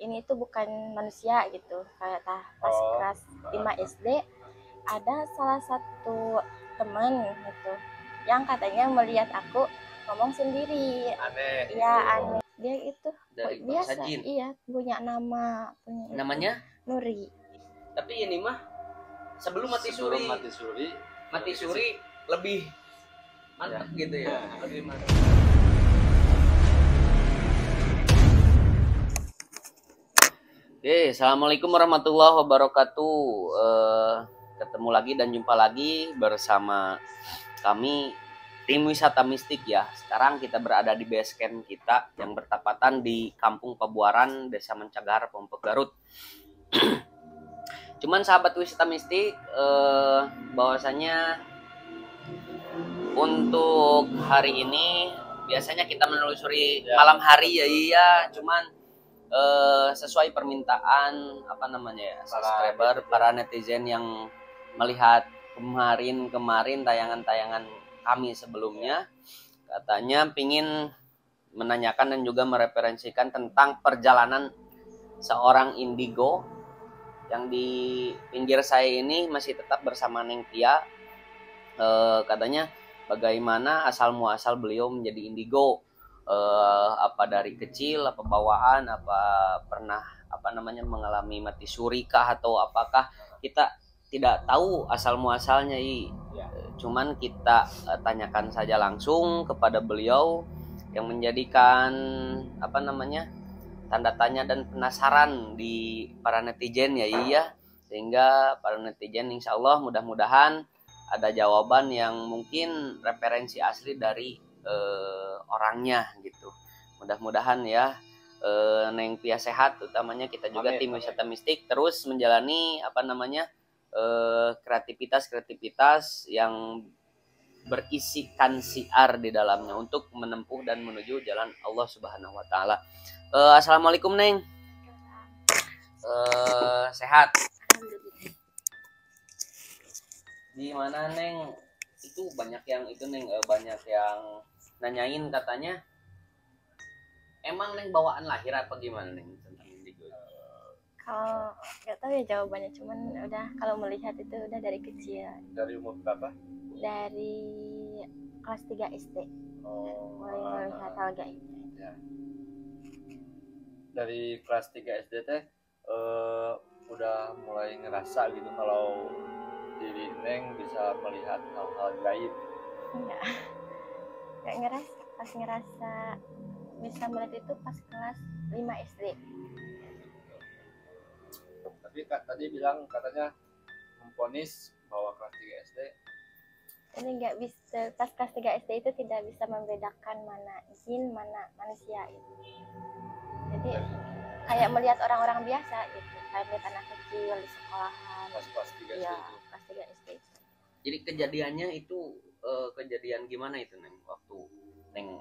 ini tuh bukan manusia gitu. Kayak pas kelas 5 SD ada salah satu temen gitu yang katanya melihat aku ngomong sendiri. Aneh. Iya aneh. Dia itu Dari biasa, bahasa jin. iya punya nama, Namanya Nuri. Tapi ini mah sebelum mati suri lebih mantap ya. Gitu ya. Lebih mantap. Oke, assalamualaikum warahmatullahi wabarakatuh. Ketemu lagi dan jumpa lagi bersama kami tim wisata mistik ya. Sekarang kita berada di base camp kita yang bertepatan di Kampung Pabuaran, Desa Mencagahar, Pompok Garut. Cuman sahabat wisata mistik, bahwasanya untuk hari ini biasanya kita menelusuri malam hari ya, iya. Cuman sesuai permintaan subscriber, para netizen yang melihat kemarin tayangan-tayangan kami sebelumnya, katanya pingin menanyakan dan juga mereferensikan tentang perjalanan seorang indigo yang di pinggir saya ini masih tetap bersama Neng Tia. Katanya bagaimana asal muasal beliau menjadi indigo, apa dari kecil, apa bawaan, apa pernah mengalami mati suri kah, atau apakah, kita tidak tahu asal muasalnya. Cuman kita tanyakan saja langsung kepada beliau yang menjadikan tanda tanya dan penasaran di para netizen ya, sehingga para netizen insya Allah mudah-mudahan ada jawaban yang mungkin referensi asli dari orangnya gitu. Mudah-mudahan ya Neng Pia sehat, utamanya kita juga tim wisata mistik terus menjalani kreativitas yang berisikan siar di dalamnya untuk menempuh dan menuju jalan Allah Subhanahu wa taala. Assalamualaikum Neng. Sehat? Gimana Neng? Itu banyak yang banyak yang nanyain, katanya emang Neng bawaan lahir apa gimana Neng tentang indigo? Kalau nggak tahu ya jawabannya, cuman udah kalau melihat itu udah dari kecil. Dari umur berapa? Dari kelas 3 SD. Mulai melihat hal gaib. Ya. Dari kelas 3 SD teh udah mulai ngerasa gitu kalau diri Neng bisa melihat hal-hal gaib. Enggak ngerasa. Pas ngerasa bisa melihat itu pas kelas 5 SD. Tapi tadi bilang katanya memponis bahwa kelas 3 SD ini nggak bisa, pas kelas 3 SD itu tidak bisa membedakan mana jin mana manusia gitu. Jadi kayak melihat orang-orang biasa gitu, kayak melihat anak kecil di sekolahan. pas kelas 3 SD ya, itu. kelas 3 SD. Jadi kejadiannya itu kejadian gimana itu Neng? Waktu Neng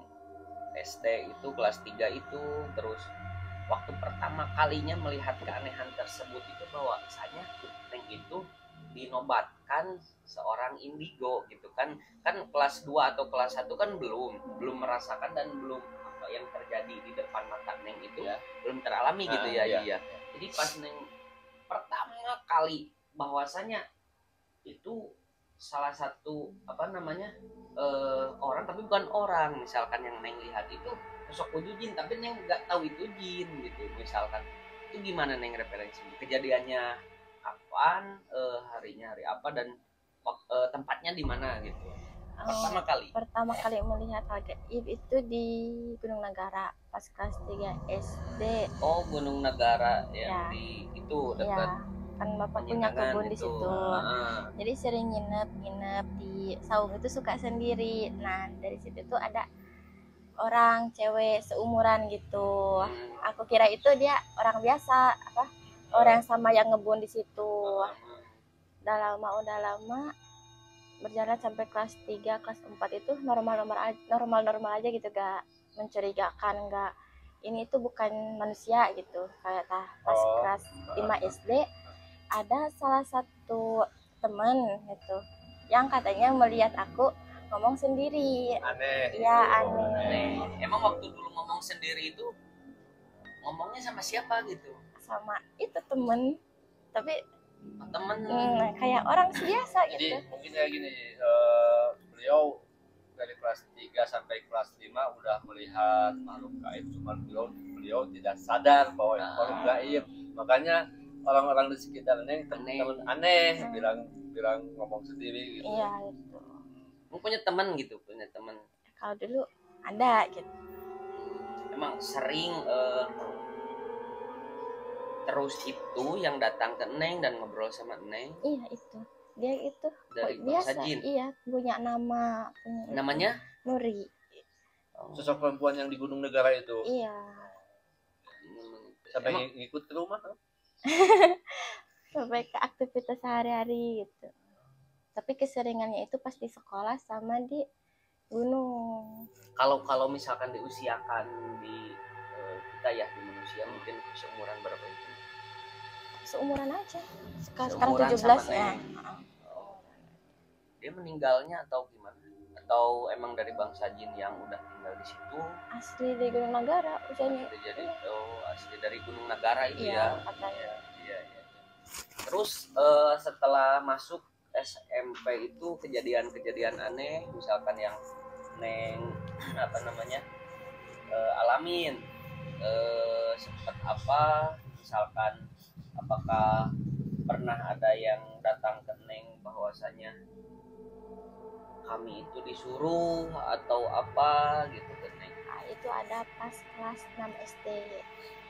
SD itu kelas 3 itu, terus waktu pertama kalinya melihat keanehan tersebut itu bahwasanya Neng itu dinobatkan seorang indigo gitu kan kelas 2 atau kelas 1 kan belum merasakan dan belum apa yang terjadi di depan mata Neng itu belum teralami gitu ya. Jadi pas Neng pertama kali bahwasanya itu salah satu orang tapi bukan orang, misalkan yang Neng lihat itu sosok wujud jin tapi Neng nggak tahu itu jin gitu misalkan, itu gimana Neng referensi kejadiannya kapan, harinya hari apa, dan tempatnya di mana gitu pertama kali melihat hal gaib itu di Gunung Negara pas kelas 3 SD. Oh, Gunung Negara yang di itu dekat kan bapak punya kebun di situ. Jadi sering nginep di saung itu, suka sendiri. Nah dari situ tuh ada orang cewek seumuran gitu. Aku kira itu dia orang biasa, orang sama yang ngebun di situ. Udah lama berjalan sampai kelas 3, kelas 4 itu normal aja gitu, gak mencurigakan, gak ini tuh bukan manusia gitu. Kayak pas kelas 5 SD ada salah satu temen gitu yang katanya melihat aku ngomong sendiri. Aneh. Iya aneh. Emang waktu dulu ngomong sendiri itu ngomongnya sama siapa gitu? Sama itu temen, tapi Temen. kayak orang biasa Jadi gitu. mungkin kayak gini, beliau dari kelas 3 sampai kelas 5 udah melihat makhluk gaib, cuman beliau tidak sadar bahwa itu makhluk gaib. Makanya orang-orang di sekitar Neng teman-teman aneh bilang ngomong sendiri gitu. Iya gitu. Punya teman gitu, punya teman. Kalau dulu ada gitu. Emang sering terus itu yang datang ke Neng dan ngobrol sama Neng. Iya itu. Dia itu dari biasa. bangsa jin. Iya, punya nama. Namanya Nuri. Sosok perempuan yang di Gunung Negara itu. Iya. Sampai ngikut ke rumah. Sampai ke aktivitas sehari-hari gitu. Tapi keseringannya itu pas di sekolah sama di gunung. Kalau misalkan diusiakan di kita ya di manusia mungkin seumuran berapa itu? Seumuran aja. Sekarang Seumuran 17 sama ya. Dia meninggalnya atau gimana? Atau emang dari bangsa jin yang udah tinggal di situ? Asli dari Gunung Nagara usianya. Jadi asli dari Gunung Nagara itu iya, ya. Katanya. Iya. Terus setelah masuk SMP itu kejadian-kejadian aneh misalkan yang Neng alamin sempat apa misalkan apakah pernah ada yang datang ke Neng bahwasanya kami itu disuruh atau apa gitu ke Neng? Nah, itu ada pas kelas 6 SD.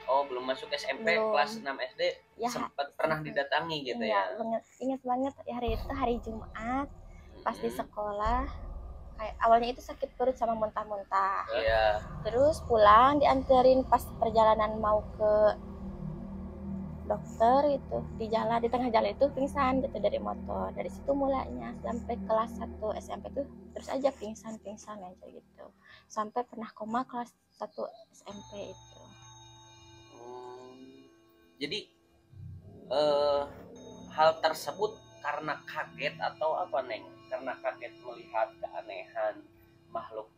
Oh, belum masuk SMP, belum. Kelas 6 SD Ya, sempat pernah didatangi gitu iya, ya. Ingat banget hari itu hari Jumat pas di sekolah. Kayak awalnya itu sakit perut sama muntah-muntah. Iya. Terus pulang dianterin pas perjalanan mau ke dokter itu di tengah jalan itu pingsan gitu dari motor. Dari situ mulanya sampai kelas 1 SMP tuh terus aja pingsan aja gitu. Sampai pernah koma kelas 1 SMP itu. Jadi hal tersebut karena kaget atau apa Neng? Karena kaget melihat keanehan makhluk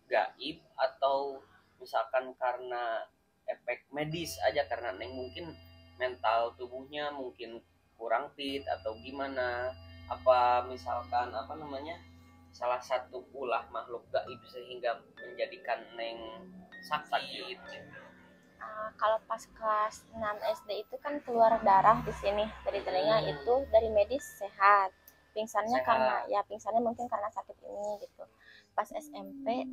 gaib atau misalkan karena efek medis aja karena Neng mungkin mental tubuhnya mungkin kurang fit atau gimana? Apa misalkan salah satu ulah makhluk gaib sehingga menjadikan Neng sakit? Kalau pas kelas 6 SD itu kan keluar darah di sini dari telinga itu dari medis sehat. Pingsannya mungkin karena sakit ini gitu. Pas SMP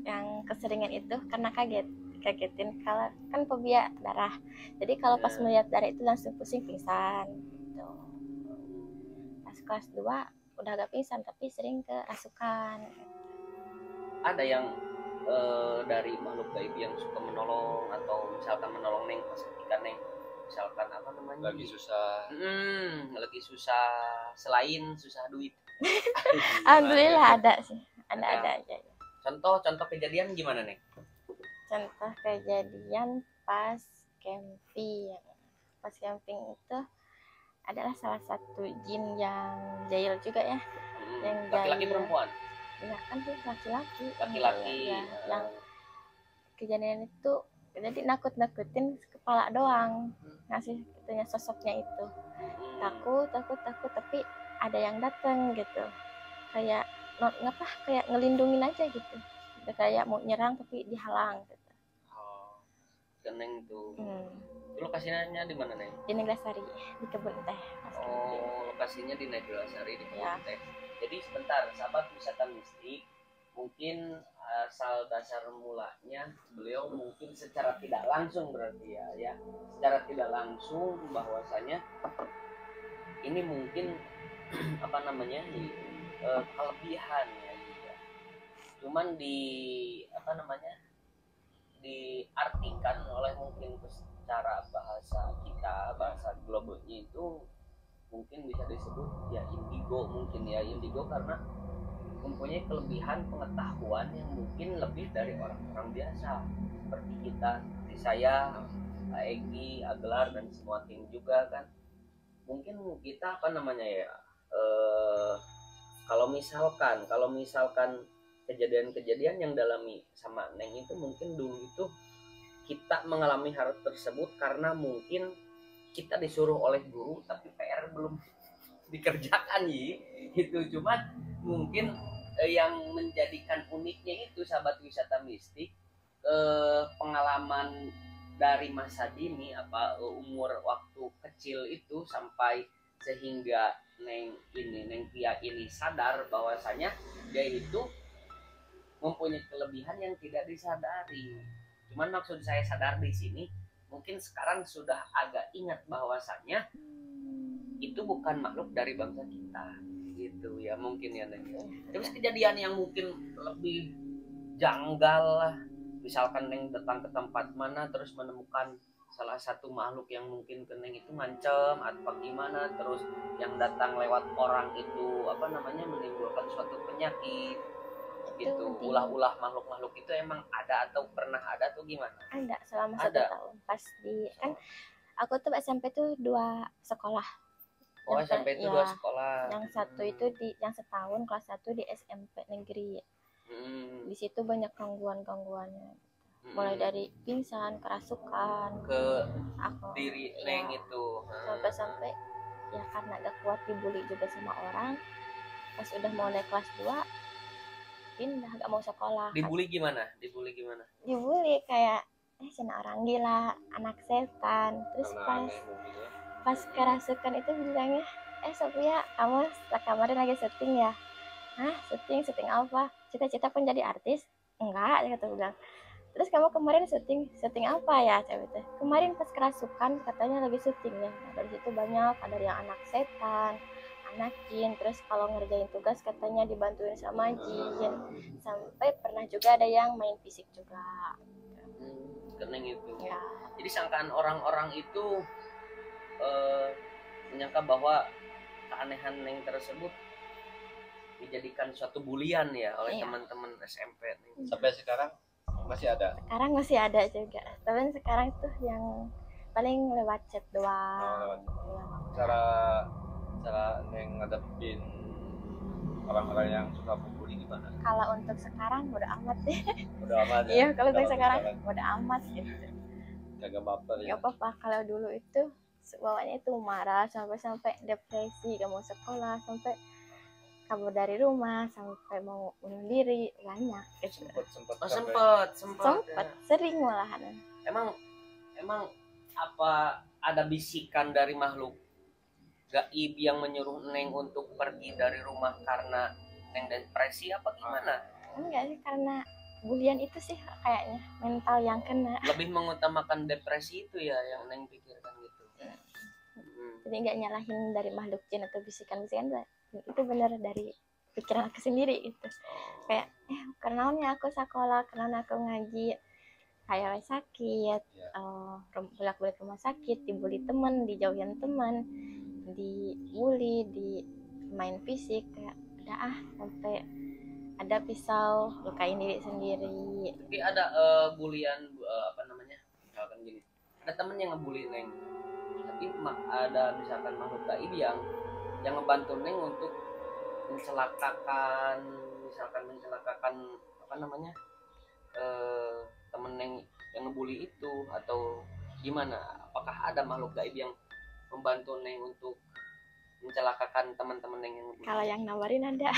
yang keseringan itu karena kagetin kalau kan fobia darah. Jadi kalau pas melihat darah itu langsung pusing pingsan gitu. Pas kelas 2 udah agak pingsan tapi sering kerasukan. Ada yang dari makhluk gaib yang suka menolong atau misalkan menolong Neng pas ketika Neng misalkan lagi susah selain susah duit. Alhamdulillah ada sih, ada aja. Contoh kejadian gimana Neng? Contoh kejadian pas camping itu adalah salah satu jin yang jahil juga ya. Yang laki-laki perempuan? Ya kan sih laki-laki yang kejadian itu jadi nakut-nakutin kepala doang ngasih itunya sosoknya itu takut tapi ada yang datang gitu kayak ngelindungin aja gitu kayak mau nyerang tapi dihalang gitu. Neng tuh lokasinya di mana Neng? Di Neglasari di kebun teh. Lokasinya di Neglasari di kebun teh. Jadi sebentar, sahabat wisata mistik, mungkin asal dasar mulanya beliau mungkin secara tidak langsung berarti ya secara tidak langsung bahwasanya ini mungkin kelebihan ya juga. Cuman diartikan oleh mungkin secara bahasa globalnya itu mungkin bisa disebut ya indigo karena mempunyai kelebihan pengetahuan yang mungkin lebih dari orang-orang biasa seperti kita, seperti saya, Kak Egi, Agelar dan semua tim juga kan mungkin kita kalau misalkan kejadian-kejadian yang dalami sama Neng itu mungkin dulu itu kita mengalami hal tersebut karena mungkin kita disuruh oleh guru tapi PR belum dikerjakan itu. Cuman mungkin yang menjadikan uniknya itu sahabat wisata mistik, pengalaman dari masa dini umur waktu kecil itu sampai sehingga Neng Pia ini sadar bahwasanya dia itu mempunyai kelebihan yang tidak disadari. Cuman maksud saya sadar di sini, mungkin sekarang sudah agak ingat bahwasanya itu bukan makhluk dari bangsa kita, gitu ya mungkin ya Neng. Terus kejadian yang mungkin lebih janggal lah, misalkan Neng datang ke tempat mana terus menemukan salah satu makhluk yang mungkin ke Neng itu ngancem atau gimana, terus yang datang lewat orang itu menimbulkan suatu penyakit gitu. Ulah-ulah makhluk-makhluk itu emang ada atau pernah ada atau gimana? Ada selama 1 tahun. Pas di kan aku tuh SMP tuh 2 sekolah. Oh, SMP itu 2 sekolah. Yang satu itu yang setahun kelas 1 di SMP negeri. Di situ banyak gangguannya. Mulai dari pingsan, kerasukan ke aku diri Neng itu. Sampai ya karena gak kuat dibully juga sama orang. Pas udah mau naik kelas 2 pindah, gak mau sekolah. Dibully gimana? Dibully kayak cina orang gila, anak setan. Terus pas kerasukan itu bilangnya, Sophia, kamu kemarin lagi syuting ya? Hah, syuting apa? Cita-cita pun jadi artis? Enggak, dia kata bilang. Terus kamu kemarin syuting apa ya? Kemarin pas kerasukan katanya lagi syuting ya. Nah, dari situ banyak ada yang anak setan, anak jin, terus kalau ngerjain tugas katanya dibantuin sama jin, sampai pernah juga ada yang main fisik juga. Keneng itu ya. Jadi sangkaan orang-orang itu menyangka bahwa keanehan Neng tersebut dijadikan suatu bulian ya oleh teman-teman SMP nih. Sampai sekarang masih ada? Sekarang masih ada juga, tapi sekarang tuh yang paling lewat chat doang. Cara Neng ngadepin orang-orang yang suka membuli gimana? Kalau untuk sekarang udah amat deh. Udah amat ya? Iya, kalau untuk sekarang udah amat gitu. Kagak baper ya? Gak apa-apa, kalau dulu itu bawaannya itu marah sampai depresi, gak mau sekolah, sampai kabur dari rumah, sampai mau bunuh diri, banyak gitu. Sempet sering malahan. Emang apa ada bisikan dari makhluk gaib yang menyuruh Neng untuk pergi dari rumah karena Neng depresi apa gimana? Enggak sih, karena bulian itu sih kayaknya mental yang kena. Lebih mengutamakan depresi itu ya yang Neng pikirkan gitu. Jadi nggak nyalahin dari makhluk jin atau bisikan-bisikan, itu benar dari pikiran aku sendiri gitu. Kayak kenalnya aku sekolah, kenalnya aku ngaji, kayak sakit, bolak-balik rumah sakit, dibully teman, dijauhin teman, dibully, di main fisik, kayak ada sampai ada pisau lukain diri sendiri. Tapi ada bulian misalkan gini, ada temen yang ngebully Neng, tapi ada misalkan makhluk gaib yang ngebantu Neng untuk mencelakakan temen Neng yang ngebully itu atau gimana? Apakah ada makhluk gaib yang membantu Neng untuk mencelakakan teman-teman Neng yang ngebully? Kalau yang nawarin ada.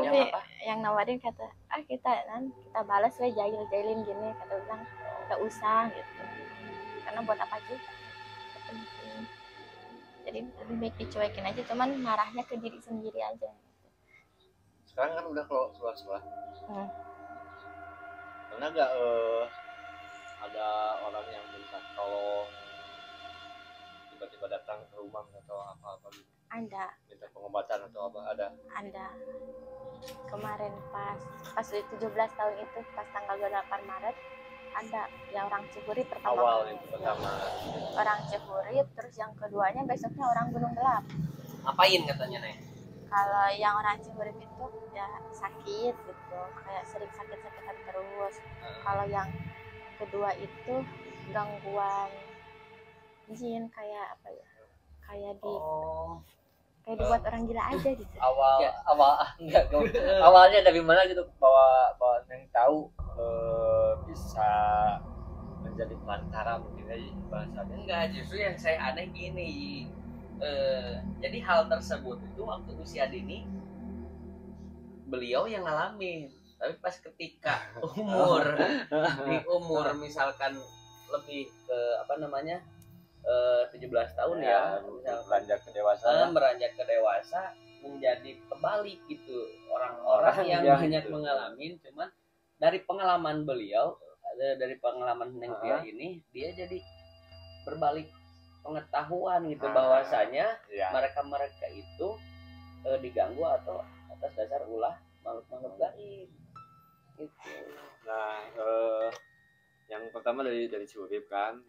Yang apa? Yang nawarin kata, kita balas we jailin gini, kata bilang gak usah gitu. Karena buat apa juga? Jadi lebih baik dicuekin aja, cuman marahnya ke diri sendiri aja. Sekarang kan udah keluar sekolah. Pernah nggak ada orang yang minta tolong tiba-tiba datang ke rumah atau apa gitu? Ada. Minta pengobatan atau apa? Ada. Kemarin pas 17 tahun itu, pas tanggal 28 Maret ada yang orang Cihuri pertama. Awal itu pertama. Orang Cihuri, terus yang keduanya besoknya orang Gunung Gelap. Apain katanya Neng? Kalau yang orang Cihuri itu ya sakit gitu, kayak sering sakit-sakitan terus. Kalau yang kedua itu gangguan jin, kayak apa ya? Kayak dibuat orang gila aja gitu. Awalnya dari mana gitu, bahwa Neng tahu bisa menjadi pelantara mungkin bahasanya. Enggak, justru yang saya aneh gini. Jadi hal tersebut itu waktu usia dini beliau yang ngalamin, tapi pas ketika umur di umur misalkan lebih ke apa namanya 17 tahun ya, misalkan beranjak ke dewasa. beranjak ke dewasa menjadi kebalik gitu, orang-orang yang banyak gitu. mengalami, cuman dari pengalaman beliau, dari pengalaman Neng Tia ini, dia jadi berbalik pengetahuan gitu, bahwasanya mereka itu diganggu atau atas dasar ulah makhluk-makhluk gaib gitu. Nah, yang pertama dari Curip kan,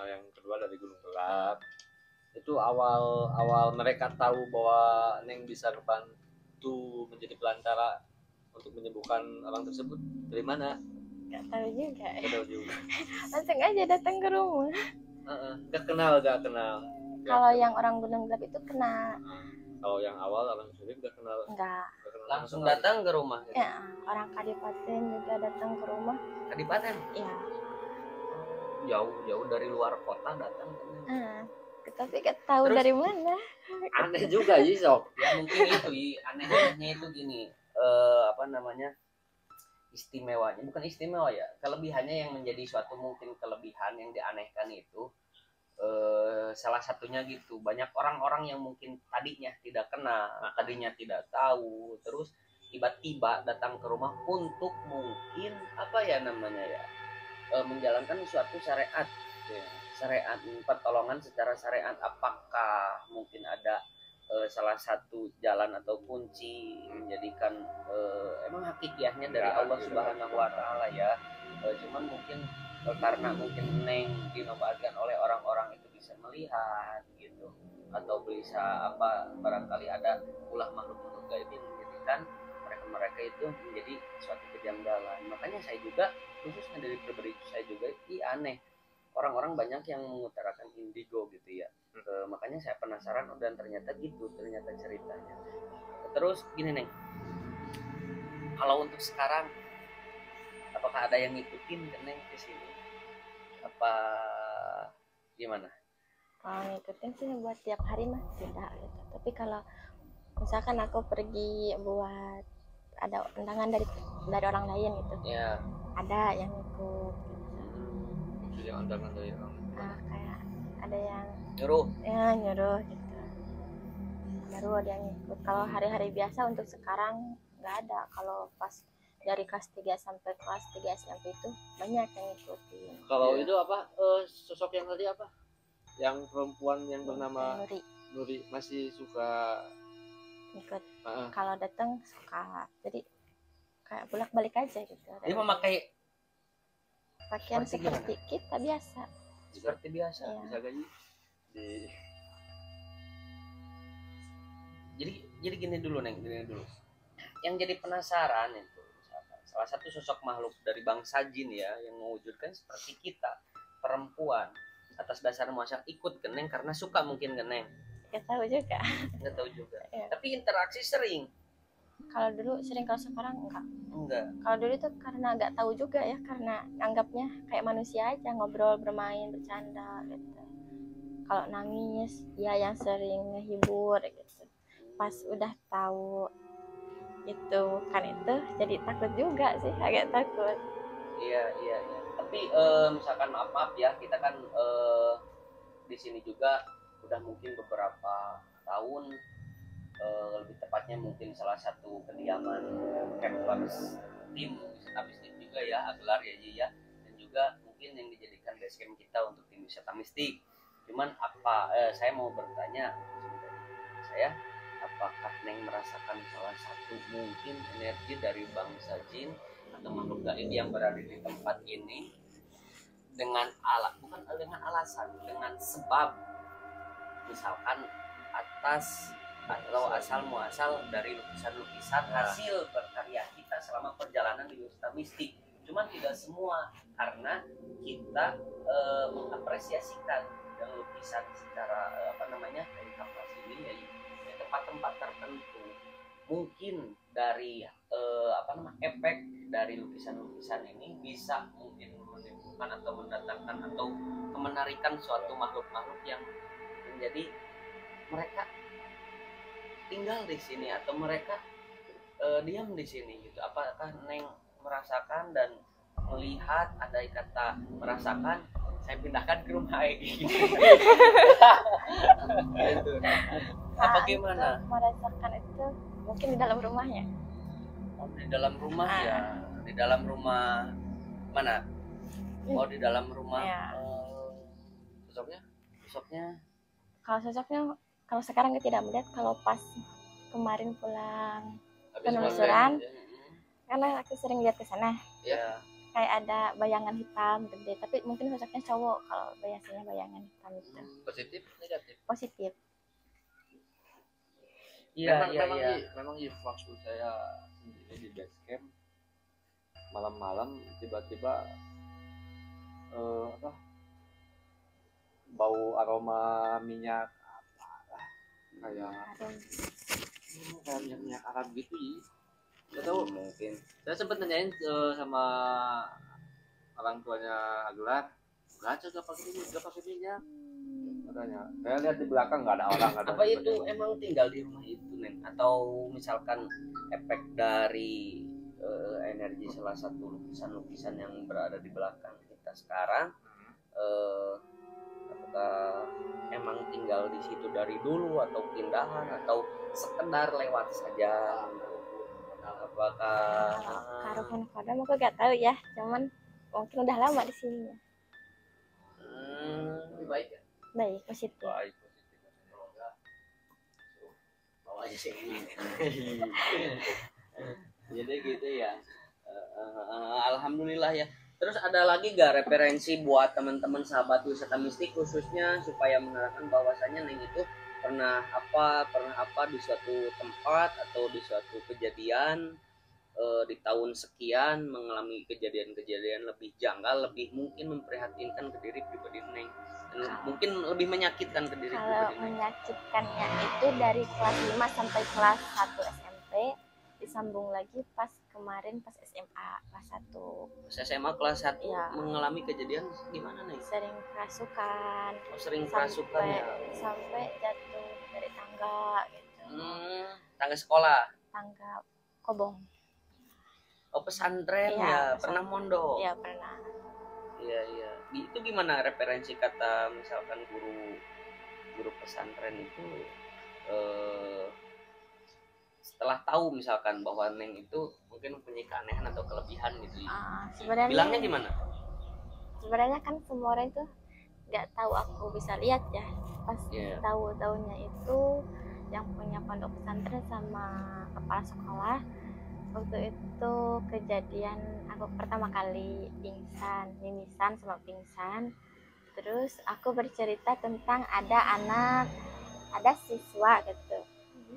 yang kedua dari Gunung Gelap. Itu awal mereka tahu bahwa Neng bisa membantu menjadi pelantara untuk menyembuhkan orang tersebut dari mana? Gak tahu juga. Gak tahu juga. Langsung aja datang ke rumah. Gak kenal. Kalau yang orang Gunung Gelap itu kenal. Kalau yang awal orang Curip gak kenal. Enggak. Langsung datang ke rumah. Ya, orang Kadipaten juga datang ke rumah. Kadipaten? Iya. Jauh dari luar kota datang. Tapi gak tahu terus, dari mana. Aneh juga Sok. Ya mungkin itu anehnya itu gini, apa namanya, istimewanya, bukan istimewa ya, kelebihannya yang menjadi suatu mungkin kelebihan yang dianehkan itu, salah satunya gitu, banyak orang-orang yang mungkin tadinya tidak kenal, tadinya tidak tahu, terus tiba-tiba datang ke rumah untuk mungkin apa ya namanya ya, menjalankan suatu syariat ya. Syariat, pertolongan secara syariat, apakah mungkin ada salah satu jalan atau kunci menjadikan emang hakikiahnya dari Allah Subhanahu wa taala ya, cuman mungkin karena mungkin Neng dinobatkan oleh orang-orang itu bisa melihat gitu, atau bisa apa, barangkali ada ulah makhluk-makhluk gaib yang menjadikan mereka itu menjadi suatu kejanggalan. Makanya saya juga khususnya dari pribadi saya juga aneh, orang-orang banyak yang mengutarakan indigo gitu ya. Makanya saya penasaran, dan ternyata gitu, ternyata ceritanya. Terus gini Neng, kalau untuk sekarang apakah ada yang ngikutin ke Neng ke sini? Apa gimana? Kalau ngikutin sih buat tiap hari mah tidak gitu. Tapi kalau misalkan aku pergi buat ada undangan dari orang lain gitu. Ya. Ada yang ikut gitu. Yang undangan dari orang. Kayak ada yang nyuruh gitu, baru ada yang ikut. Kalau hari-hari biasa untuk sekarang nggak ada. Kalau pas dari kelas 3 sampai kelas 3 SMP itu banyak yang ikutin. Kalau itu apa, sosok yang tadi apa, yang perempuan yang bernama Nuri masih suka ikut. Kalau datang suka, jadi kayak bolak-balik aja gitu. Dia memakai pakaian seperti kita biasa. Seperti biasa. Ya. Bisa gaji jadi gini dulu Neng, yang jadi penasaran itu misalkan salah satu sosok makhluk dari bangsa jin ya, yang mewujudkan seperti kita, perempuan, atas dasar muasal ikut ke Neng karena suka mungkin ke Neng. Nggak tahu juga. Ya. Tapi interaksi sering. Kalau dulu sering, kalau sekarang enggak. Kalau dulu itu karena nggak tahu juga ya, karena anggapnya kayak manusia aja, ngobrol, bermain, bercanda gitu. Kalau nangis ya yang sering ngehibur gitu. Pas udah tahu itu kan itu jadi takut juga sih, agak takut. Iya. Tapi misalkan maaf ya, kita kan di sini juga udah mungkin beberapa tahun, lebih tepatnya mungkin salah satu kediaman campers tim wisata mistik juga ya, Agelar ya, dan juga mungkin yang dijadikan base camp kita untuk tim wisata mistik. Cuman saya mau bertanya saya, apakah Neng merasakan salah satu mungkin energi dari bangsa jin atau makhluk gaib yang berada di tempat ini dengan alasan, dengan sebab misalkan atas atau asal muasal dari lukisan-lukisan hasil berkarya kita selama perjalanan di wisata mistik. Cuman tidak semua, karena kita mengapresiasikan dan lukisan secara kain kapas ini ya, tempat-tempat tertentu mungkin dari efek dari lukisan-lukisan ini bisa mungkin menimbulkan menemukan atau mendatangkan atau menarikan suatu makhluk-makhluk yang menjadi mereka tinggal di sini atau mereka diam di sini gitu. Apakah Neng merasakan dan melihat, ada kata merasakan, saya pindahkan ke rumah Egi gitu. Apa gimana? Merasakan itu mungkin di dalam rumahnya. Oh, di dalam rumah ya. Di dalam rumah mana? Oh, di dalam rumah. Ya. Sosoknya Kalau sosoknya, kalau sekarang kita tidak melihat, kalau pas kemarin pulang penelusuran, karena aku sering lihat ke sana, ya. kayak ada bayangan hitam gede, tapi mungkin sosoknya cowok. Kalau biasanya bayangan hitam itu Positif negatif? positif. Iya, memang maksud saya sendiri di base camp malam-malam tiba-tiba bau aroma minyak kayak minyak Arab gitu ya. Nggak tahu, mungkin saya sempat nanyain sama orang tuanya Agular, nggak pakai minyak katanya. Saya lihat di belakang nggak ada orang. Apa itu emang tinggal di rumah itu, Neng? Atau misalkan efek dari energi salah satu lukisan-lukisan yang berada di belakang kita sekarang? Apakah emang tinggal di situ dari dulu atau pindahan atau sekedar lewat saja? Apakah Karuhan kodam aku gak tahu ya, cuman mungkin udah lama di sini ya. Lebih baik ya? Baik, positif. Baik, kalau enggak bawa aja sih. Jadi gitu ya. Alhamdulillah ya. Terus ada lagi gak referensi buat teman-teman sahabat wisata mistik khususnya supaya menerangkan bahwasannya Neng itu pernah apa di suatu tempat atau di suatu kejadian di tahun sekian mengalami kejadian-kejadian lebih janggal, lebih mungkin memprihatinkan ke diri pribadi Neng, mungkin lebih menyakitkan ke diri kalau pribadi Neng. menyakitkannya itu dari kelas 5 sampai kelas 1 SMP, disambung lagi pas kemarin pas SMA kelas 1. Pas SMA kelas 1 ya. Mengalami kejadian gimana Neng? Sering kerasukan. Sering kerasukan ya. Sampai jatuh dari tangga gitu. Tangga sekolah. Tangga kobong. Oh, pesantren ya, pernah mondok? Iya, pernah. Iya. Itu gimana referensi kata misalkan guru pesantren itu setelah tahu misalkan bahwa Neng itu mungkin mempunyai keanehan atau kelebihan gitu. Sebenarnya bilangnya gimana? Sebenarnya kan semua orang itu nggak tahu aku bisa lihat ya. Pas tahu-taunya itu yang punya pondok pesantren sama kepala sekolah. Waktu itu kejadian aku pertama kali mimisan sama pingsan. Terus aku bercerita tentang ada siswa gitu,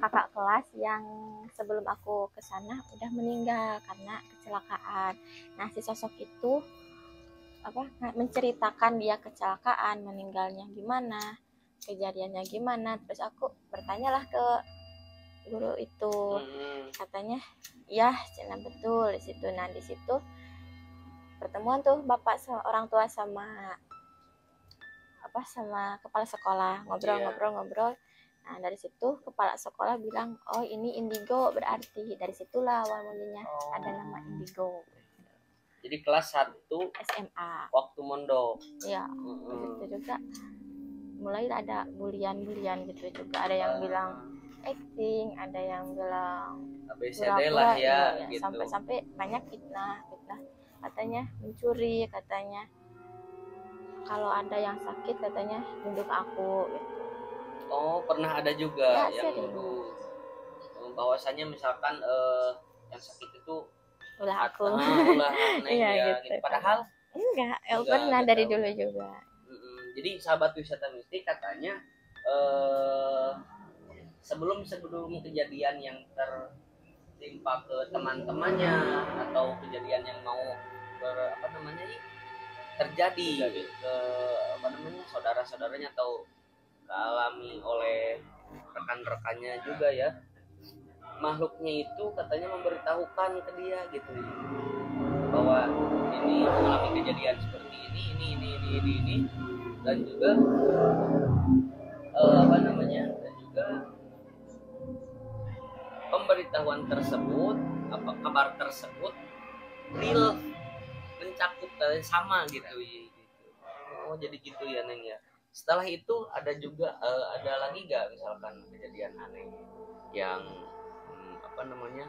kakak kelas yang sebelum aku kesana udah meninggal karena kecelakaan. Nah, si sosok itu menceritakan dia kecelakaan, meninggalnya gimana, kejadiannya gimana. Terus aku bertanyalah ke guru itu, katanya ya cina betul di situ. Nah, di situ pertemuan tuh bapak orang tua sama kepala sekolah, ngobrol. Nah, dari situ kepala sekolah bilang, oh ini indigo, berarti dari situlah awal mulanya ada nama indigo. Jadi kelas 1 SMA waktu mondok. Iya. Itu juga mulai ada bulian gitu juga. Ada yang bilang acting, ada yang bilang ABCD lah ya, gitu. Sampai banyak fitnah katanya mencuri, katanya kalau ada yang sakit katanya nunduk aku gitu. Oh, pernah ada juga ya, yang nuduh bahwasannya misalkan yang sakit itu ulah aku. Ulah Neng ya, gitu. Padahal enggak pernah dari dulu juga. Jadi sahabat wisata mistik katanya sebelum kejadian yang tertimpa ke teman-temannya atau kejadian yang mau terjadi ke saudara-saudaranya atau dialami oleh rekan-rekannya juga ya, makhluknya itu katanya memberitahukan ke dia gitu bahwa ini mengalami kejadian seperti ini dan juga apa namanya, dan juga pemberitahuan tersebut, apa kabar tersebut real, mencakup sama gitu. Oh jadi gitu ya Neng ya. Setelah itu ada juga ada lagi gak misalkan kejadian aneh yang apa namanya,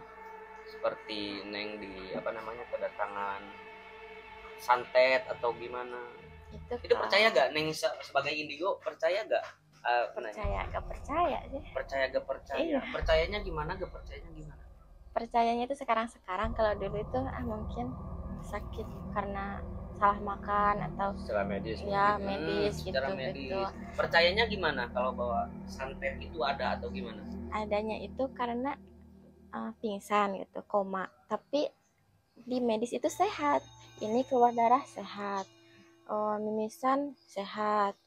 seperti Neng di apa namanya kedatangan santet atau gimana? Itu percaya gak Neng sebagai indigo, percaya gak? Percaya gak percaya sih. Percaya gak percaya? Iya. Percayanya gimana, gak percayanya gimana? Percayanya itu sekarang, kalau dulu itu mungkin sakit karena salah makan atau secara medis ya medis secara gitu medis. gitu. Percayanya gimana kalau bahwa santet itu ada atau gimana? Adanya itu karena pingsan gitu, koma, tapi di medis itu sehat, ini keluar darah sehat, mimisan sehat,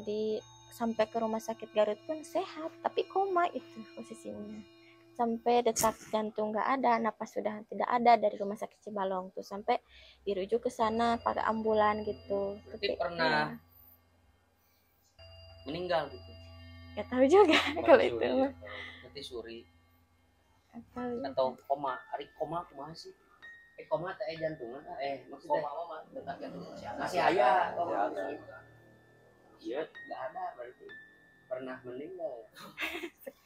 di sampai ke rumah sakit Garut pun sehat, tapi koma itu posisinya, sampai detak jantung nggak ada, napas sudah tidak ada, dari rumah sakit Cibalong tuh sampai dirujuk ke sana pakai ambulan gitu. Berarti pernah meninggal gitu? Nggak tahu juga kalau itu mati suri atau atau koma. Hari koma sih? Koma teh jantungan maksudnya koma detak jantung masih aya. Iya nggak ada, berarti pernah meninggal.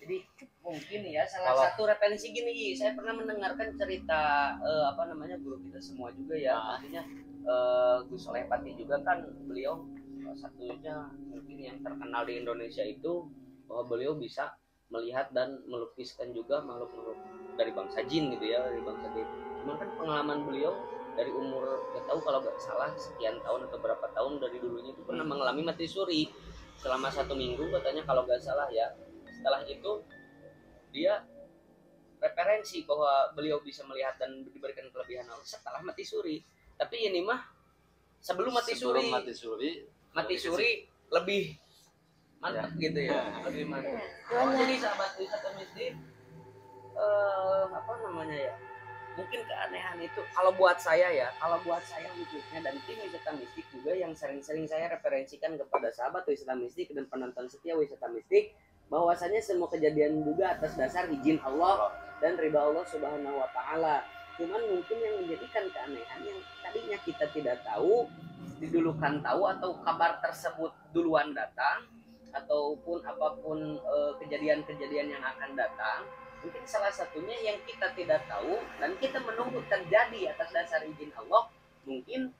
Jadi mungkin ya salah satu referensi gini, saya pernah mendengarkan cerita apa namanya guru kita semua juga ya, artinya Gus Soleh Pati juga kan, beliau satunya mungkin yang terkenal di Indonesia itu bahwa beliau bisa melihat dan melukiskan juga makhluk-makhluk dari bangsa jin gitu ya, dari bangsa jin. Cuman kan pengalaman beliau dari umur gak tahu kalau gak salah sekian tahun atau berapa tahun dari dulunya itu pernah mengalami mati suri selama 1 minggu katanya kalau gak salah ya. Setelah itu dia referensi bahwa beliau bisa melihat dan diberikan kelebihan Allah setelah mati suri. Tapi ini mah sebelum mati suri lebih mantap ya. Gitu ya, lebih mantap. Jadi sahabat wisata mistik apa namanya ya, mungkin keanehan itu kalau buat saya khususnya dan tim wisata mistik juga yang sering-sering saya referensikan kepada sahabat wisata mistik dan penonton setia wisata mistik, bahwasanya semua kejadian juga atas dasar izin Allah dan ridha Allah Subhanahu wa taala. Cuman mungkin yang menjadikan keanehan yang tadinya kita tidak tahu, didulukan tahu atau kabar tersebut duluan datang, ataupun apapun kejadian-kejadian yang akan datang, mungkin salah satunya yang kita tidak tahu dan kita menunggu terjadi atas dasar izin Allah, mungkin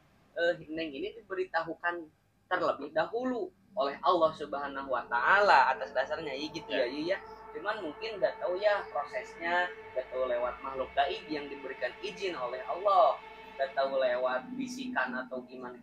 Neng ini diberitahukan terlebih dahulu oleh Allah Subhanahu wa taala atas dasarnya gitu ya. Iya. Cuman mungkin nggak tahu ya prosesnya, nggak tahu lewat makhluk gaib yang diberikan izin oleh Allah, nggak tahu lewat bisikan atau gimana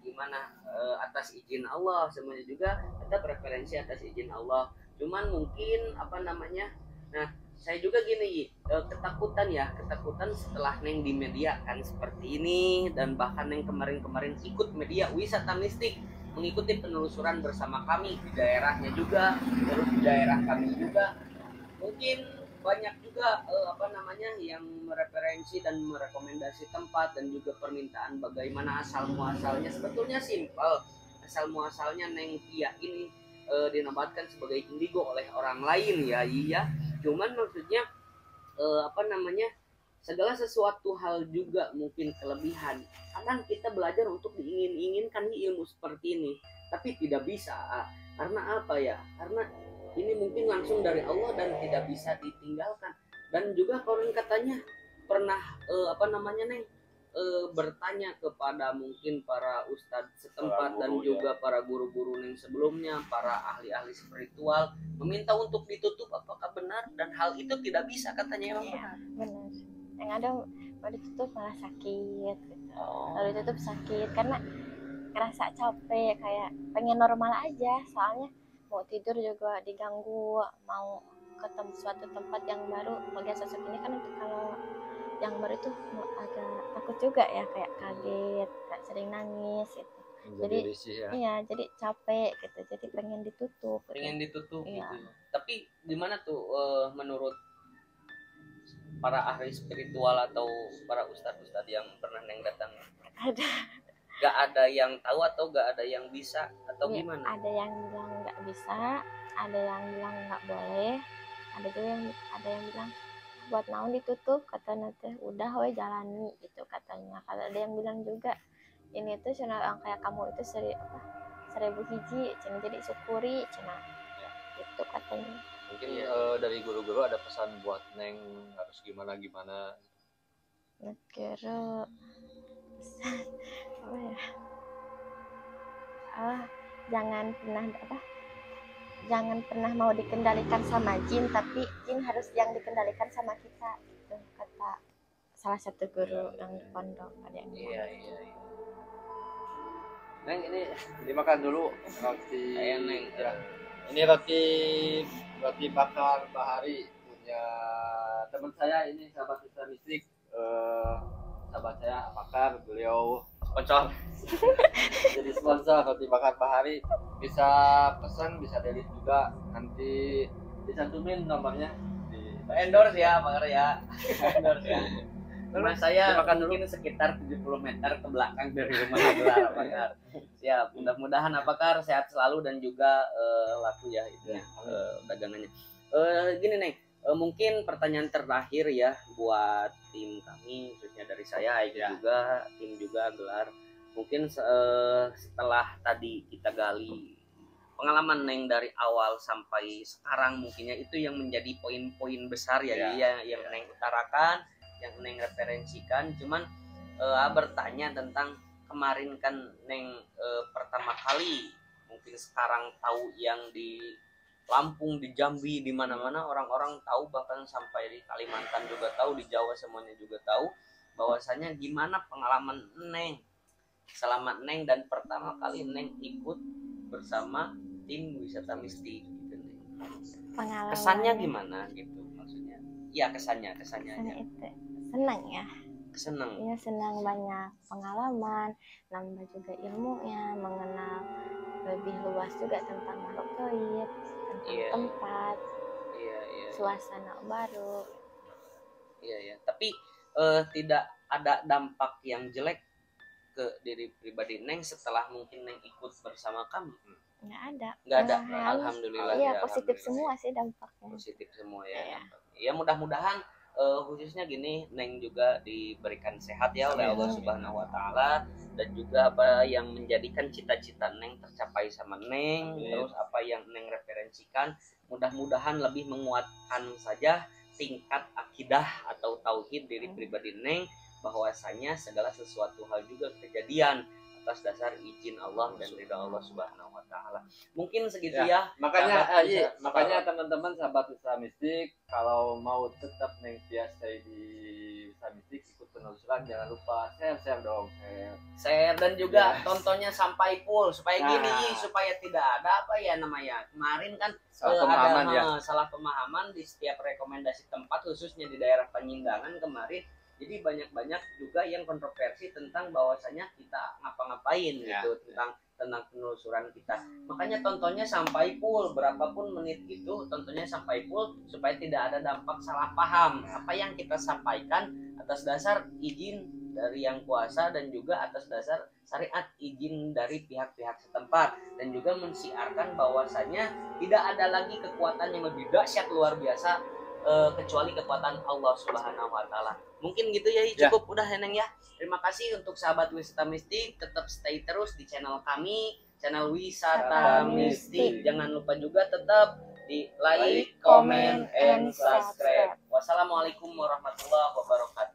atas izin Allah, semuanya juga tetap referensi atas izin Allah. Cuman mungkin apa namanya, nah saya juga gini, ketakutan setelah Neng di media kan seperti ini, dan bahkan Neng kemarin ikut media wisata mistik, mengikuti penelusuran bersama kami di daerahnya juga, terus di daerah kami juga mungkin banyak juga apa namanya yang mereferensi dan merekomendasi tempat dan juga permintaan bagaimana asal muasalnya. Sebetulnya simpel, asal muasalnya Neng Tia ini dinobatkan sebagai indigo oleh orang lain ya. Iya, cuman maksudnya apa namanya, segala sesuatu hal juga mungkin kelebihan. Kadang kita belajar untuk diingin-inginkan ilmu seperti ini, tapi tidak bisa. Karena apa ya? Karena ini mungkin langsung dari Allah dan tidak bisa ditinggalkan. Dan juga konon katanya pernah apa namanya Neng bertanya kepada mungkin para ustadz setempat dan juga para guru-guru Neng sebelumnya, para ahli-ahli spiritual, meminta untuk ditutup apakah benar, dan hal itu tidak bisa katanya. Iya, benar. Yang ada kalau ditutup malah sakit gitu. Kalau ditutup sakit karena ngerasa capek, kayak pengen normal aja, soalnya mau tidur juga diganggu, mau ketemu suatu tempat yang baru melihat sosok ini kan, untuk kalau yang baru itu agak takut juga ya, kayak kaget, kayak sering nangis gitu. Jadi iya, jadi capek gitu, jadi pengen ditutup Gitu. Iya. Tapi gimana tuh menurut para ahli spiritual atau para ustadz yang pernah Neng datang? Ada. Gak ada yang tahu atau gak ada yang bisa atau Ya, gimana? ada yang bilang nggak bisa, ada yang bilang nggak boleh, ada yang bilang buat naon ditutup, katanya teh udah we jalani gitu katanya. Kalau ada yang bilang juga ini tuh cenah kayak kamu itu 1000 hiji cenah, jadi syukuri cenah gitu katanya. Mungkin dari guru-guru ada pesan buat Neng harus gimana Kira apa ya, jangan pernah mau dikendalikan sama jin, tapi jin harus yang dikendalikan sama kita gitu, kata salah satu guru yang di pondok. Ada yang Iya. Neng, ini dimakan dulu roti. Ayo, Neng. Ya. Ini roti bakar Bahari punya teman saya, ini sahabat Sista Mistik. Sahabat saya bakar, beliau Sponsor. jadi sponsor roti bakar Bahari. Bisa pesan, bisa delete juga, nanti dicantumin nomornya di Endorse ya, Bakar ya. Endorse ya. Rumah saya dimakan dulu. mungkin sekitar 70 meter ke belakang dari rumah Bakar. Bakar. Siap. Mudah-mudahan Bakar sehat selalu dan juga laku ya itu ya, dagangannya. Gini Neng, mungkin pertanyaan terakhir ya buat tim kami, khususnya dari saya, Aik juga, tim juga gelar. Mungkin setelah tadi kita gali pengalaman Neng dari awal sampai sekarang, mungkinnya itu yang menjadi poin-poin besar ya, yang Neng utarakan, yang Neng referensikan. Cuman bertanya tentang kemarin kan Neng pertama kali, mungkin sekarang tahu yang di Lampung, di Jambi, di mana-mana orang-orang tahu, bahkan sampai di Kalimantan juga tahu, di Jawa semuanya juga tahu bahwasanya gimana pengalaman Neng selama Neng dan pertama kali Neng ikut bersama tim wisata mistik gitu Neng. pengalaman. Kesannya gimana gitu maksudnya? Iya, kesannya Itu senang ya. Senang. Iya, senang, banyak pengalaman, nambah juga ilmunya, mengenal lebih luas juga tentang makhluk gaib, tentang tempat, suasana baru. Iya. Tapi tidak ada dampak yang jelek ke diri pribadi Neng setelah mungkin Neng ikut bersama kami? Nggak ada. Alhamdulillah. Iya, ya, positif semua sih dampaknya. Positif semua ya. Ya mudah-mudahan khususnya gini, Neng juga diberikan sehat ya oleh Allah Subhanahu Wa Taala, dan juga apa yang menjadikan cita-cita Neng tercapai sama Neng. Terus apa yang Neng referensikan mudah-mudahan lebih menguatkan saja tingkat akidah atau tauhid diri pribadi Neng, bahwasanya segala sesuatu hal juga kejadian atas dasar izin Allah dan ridha Allah Subhanahu Wa Taala. Mungkin segitu ya. Makanya teman-teman sahabat Sista Mistik, kalau mau tetap Neng stay di Sista Mistik, ikut penelusuran, jangan lupa share dong, share dan juga tontonnya sampai full supaya gini, supaya tidak ada apa ya namanya kemarin kan ada salah pemahaman di setiap rekomendasi tempat, khususnya di daerah Penyinggangan kemarin. Jadi banyak juga yang kontroversi tentang bahwasanya kita ngapa-ngapain gitu, tentang penelusuran kita. Makanya tontonnya sampai full, berapapun menit itu tontonnya sampai full supaya tidak ada dampak salah paham. Apa yang kita sampaikan atas dasar izin dari Yang Kuasa dan juga atas dasar syariat izin dari pihak-pihak setempat, dan juga mensiarkan bahwasanya tidak ada lagi kekuatan yang lebih dahsyat luar biasa kecuali kekuatan Allah Subhanahu Wa Taala. Mungkin gitu ya, cukup udah Neng ya. Terima kasih untuk sahabat Wisata Mistik, tetap stay terus di channel kami, channel Wisata Mistik. Jangan lupa juga tetap di like, comment, and subscribe. Wassalamualaikum warahmatullahi wabarakatuh.